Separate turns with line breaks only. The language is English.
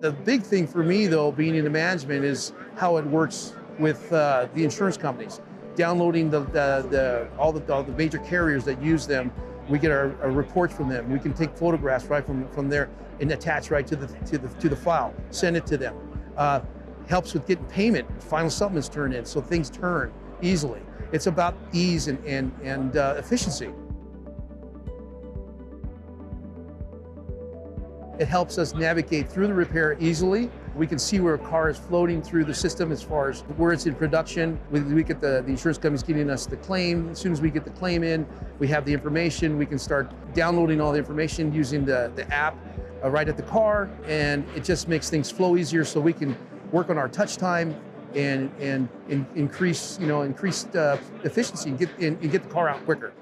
The big thing for me, though, being into management, is how it works with the insurance companies. Downloading all the major carriers that use them, we get our reports from them. We can take photographs right from there and attach right to the file, send it to them. Helps with getting payment, final settlements turned in, so things turn easily. It's about ease and efficiency. It helps us navigate through the repair easily. We can see where a car is floating through the system as far as where it's in production. We get the insurance companies getting us the claim. As soon as we get the claim in, we have the information. We can start downloading all the information using the app right at the car, and it just makes things flow easier, so we can work on our touch time and increase efficiency and get the car out quicker.